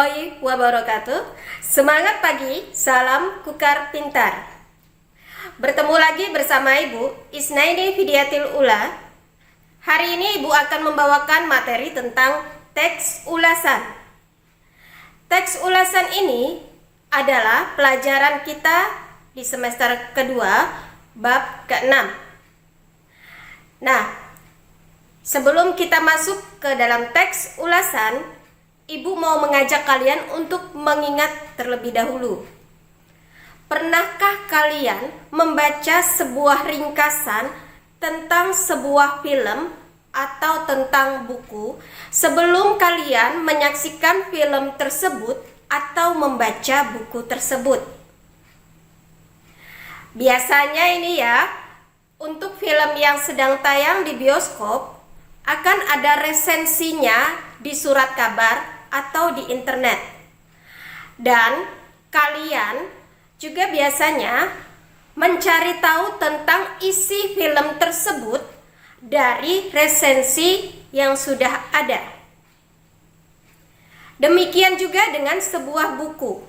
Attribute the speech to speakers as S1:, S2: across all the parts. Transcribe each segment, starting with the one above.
S1: warahmatullahi wabarakatuh. Semangat pagi, salam kukar pintar. Bertemu lagi bersama Ibu Isnaini Fidiatil Ula. Hari ini Ibu akan membawakan materi tentang teks ulasan. Teks ulasan ini adalah pelajaran kita di semester kedua, bab ke-6. Nah, sebelum kita masuk ke dalam teks ulasan, Ibu mau mengajak kalian untuk mengingat terlebih dahulu. Pernahkah kalian membaca sebuah ringkasan tentang sebuah film atau tentang buku sebelum kalian menyaksikan film tersebut atau membaca buku tersebut? Biasanya ini ya, untuk film yang sedang tayang di bioskop akan ada resensinya di surat kabar atau di internet. Dan kalian juga biasanya mencari tahu tentang isi film tersebut dari resensi yang sudah ada. Demikian juga dengan sebuah buku.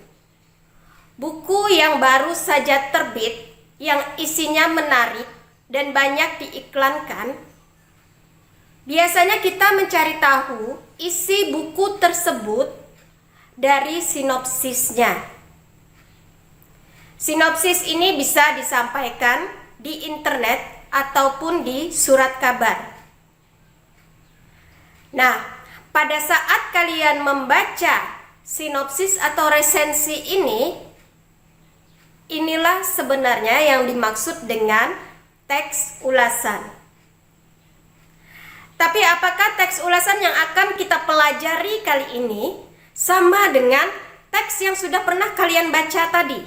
S1: Buku yang baru saja terbit yang isinya menarik dan banyak diiklankan. Biasanya kita mencari tahu isi buku tersebut dari sinopsisnya. Sinopsis ini bisa disampaikan di internet ataupun di surat kabar. Nah, pada saat kalian membaca sinopsis atau resensi ini, inilah sebenarnya yang dimaksud dengan teks ulasan. Tapi apakah teks ulasan yang akan kita pelajari kali ini sama dengan teks yang sudah pernah kalian baca tadi?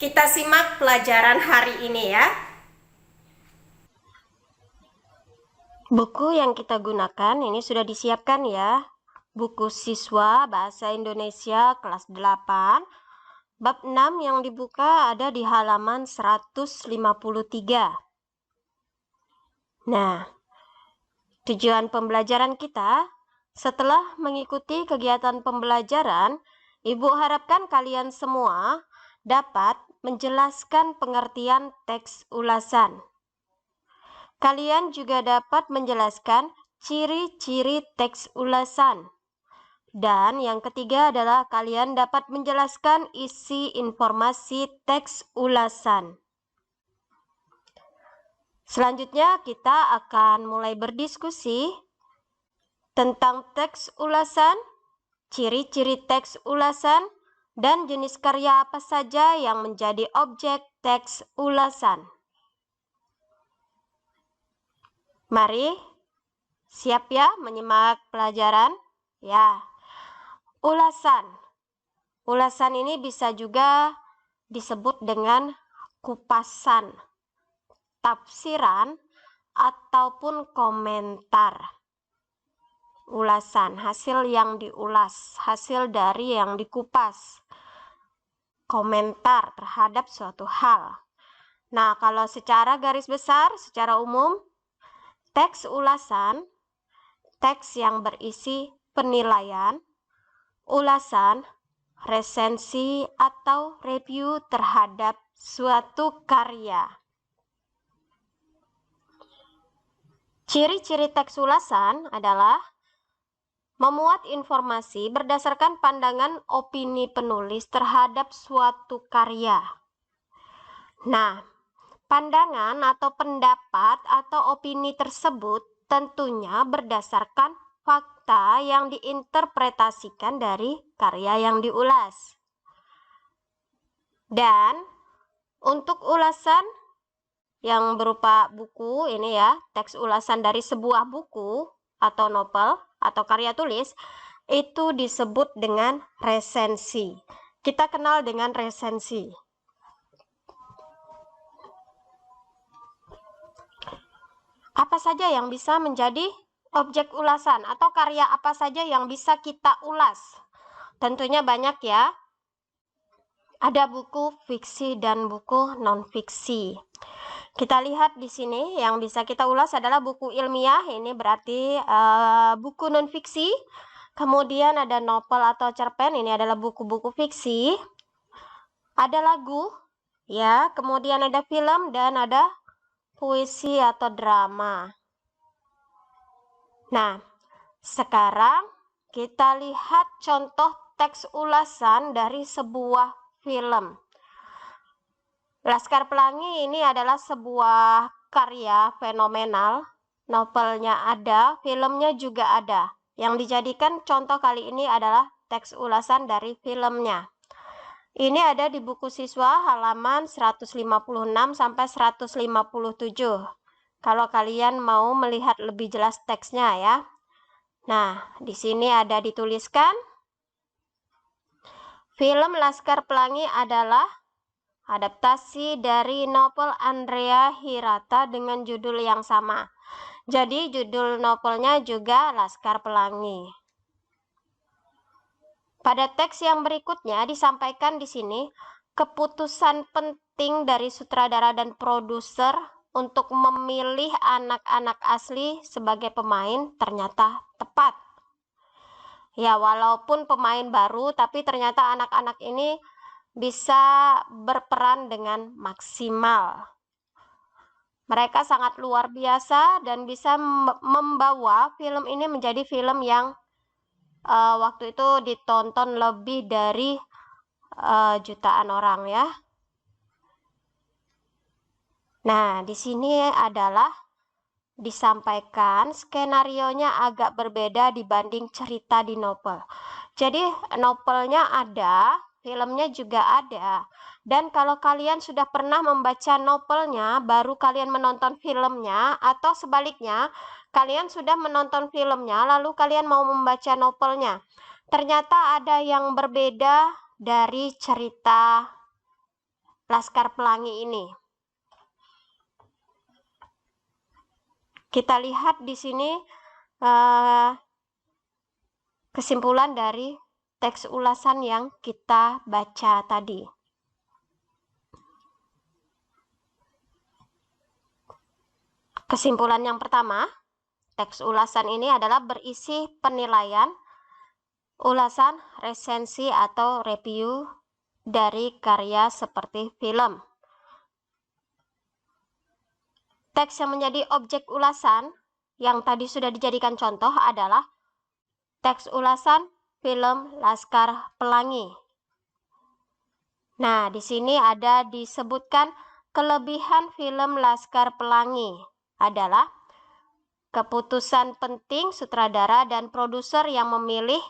S1: Kita simak pelajaran hari ini ya. Buku yang kita gunakan ini sudah disiapkan ya. Buku siswa Bahasa Indonesia kelas 8, bab 6 yang dibuka ada di halaman 153. Nah, tujuan pembelajaran kita, setelah mengikuti kegiatan pembelajaran, Ibu harapkan kalian semua dapat menjelaskan pengertian teks ulasan. Kalian juga dapat menjelaskan ciri-ciri teks ulasan. Dan yang ketiga adalah kalian dapat menjelaskan isi informasi teks ulasan. Selanjutnya kita akan mulai berdiskusi tentang teks ulasan, ciri-ciri teks ulasan, dan jenis karya apa saja yang menjadi objek teks ulasan. Mari, siap ya menyimak pelajaran? Ya, ulasan. Ulasan ini bisa juga disebut dengan kupasan, tafsiran, ataupun komentar. Ulasan, hasil yang diulas, hasil dari yang dikupas. Komentar terhadap suatu hal. Nah, kalau secara garis besar, secara umum, teks ulasan, teks yang berisi penilaian, ulasan, resensi, atau review terhadap suatu karya. Ciri-ciri teks ulasan adalah memuat informasi berdasarkan pandangan opini penulis terhadap suatu karya. Nah, pandangan atau pendapat atau opini tersebut tentunya berdasarkan fakta yang diinterpretasikan dari karya yang diulas. Dan untuk ulasan yang berupa buku ini ya, teks ulasan dari sebuah buku atau novel atau karya tulis, itu disebut dengan resensi. Kita kenal dengan resensi. Apa saja yang bisa menjadi objek ulasan atau karya apa saja yang bisa kita ulas? Tentunya banyak ya. Ada buku fiksi dan buku non-fiksi. Kita lihat di sini yang bisa kita ulas adalah buku ilmiah, ini berarti buku non-fiksi. kemudian ada novel atau cerpen, ini adalah buku-buku fiksi, ada lagu, ya, kemudian ada film, dan ada puisi atau drama. Nah, sekarang kita lihat contoh teks ulasan dari sebuah film. Laskar Pelangi ini adalah sebuah karya fenomenal. Novelnya ada, filmnya juga ada. Yang dijadikan contoh kali ini adalah teks ulasan dari filmnya. Ini ada di buku siswa halaman 156 sampai 157. Kalau kalian mau melihat lebih jelas teksnya ya. Nah, di sini ada dituliskan, film Laskar Pelangi adalah adaptasi dari novel Andrea Hirata dengan judul yang sama. Jadi judul novelnya juga Laskar Pelangi. Pada teks yang berikutnya disampaikan di sini, keputusan penting dari sutradara dan produser untuk memilih anak-anak asli sebagai pemain ternyata tepat. Ya, walaupun pemain baru, tapi ternyata anak-anak ini bisa berperan dengan maksimal. Mereka sangat luar biasa dan bisa membawa film ini menjadi film yang waktu itu ditonton lebih dari jutaan orang ya. Nah, di sini adalah disampaikan skenarionya agak berbeda dibanding cerita di novel. Jadi novelnya ada, filmnya juga ada. Dan kalau kalian sudah pernah membaca novelnya, baru kalian menonton filmnya, atau sebaliknya, kalian sudah menonton filmnya, lalu kalian mau membaca novelnya. Ternyata ada yang berbeda dari cerita Laskar Pelangi ini. Kita lihat di sini kesimpulan dari teks ulasan yang kita baca tadi. Kesimpulan yang pertama, teks ulasan ini adalah berisi penilaian, ulasan, resensi atau review dari karya seperti film. Teks yang menjadi objek ulasan yang tadi sudah dijadikan contoh adalah teks ulasan film Laskar Pelangi. Nah, di sini ada disebutkan kelebihan film Laskar Pelangi adalah keputusan penting sutradara dan produser yang memilih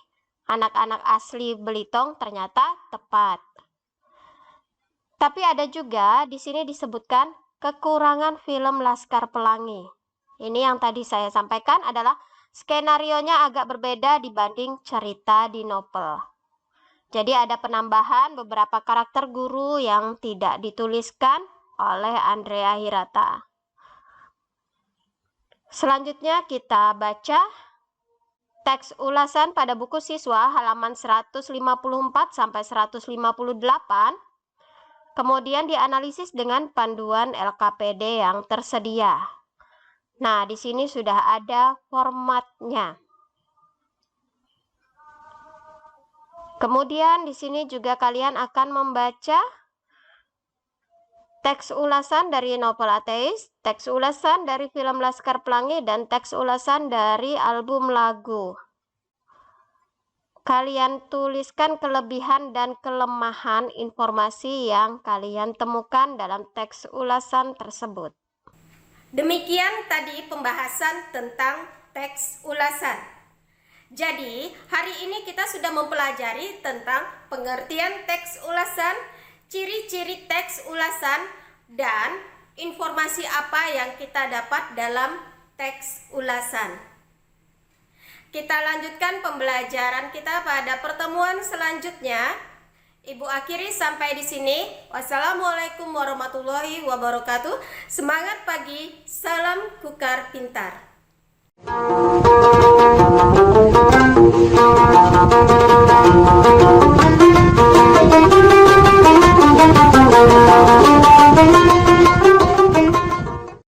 S1: anak-anak asli Belitung ternyata tepat. Tapi ada juga di sini disebutkan kekurangan film Laskar Pelangi. Ini yang tadi saya sampaikan adalah skenarionya agak berbeda dibanding cerita di novel. Jadi ada penambahan beberapa karakter guru yang tidak dituliskan oleh Andrea Hirata. Selanjutnya kita baca teks ulasan pada buku siswa halaman 154 sampai 158. Kemudian dianalisis dengan panduan LKPD yang tersedia. Nah, di sini sudah ada formatnya. Kemudian di sini juga kalian akan membaca teks ulasan dari novel ateis, teks ulasan dari film Laskar Pelangi, dan teks ulasan dari album lagu. Kalian tuliskan kelebihan dan kelemahan informasi yang kalian temukan dalam teks ulasan tersebut. Demikian tadi pembahasan tentang teks ulasan. Jadi, hari ini kita sudah mempelajari tentang pengertian teks ulasan, ciri-ciri teks ulasan, dan informasi apa yang kita dapat dalam teks ulasan. Kita lanjutkan pembelajaran kita pada pertemuan selanjutnya. Ibu akhiri sampai di sini. Wassalamualaikum warahmatullahi wabarakatuh. Semangat pagi, salam Kukar Pintar.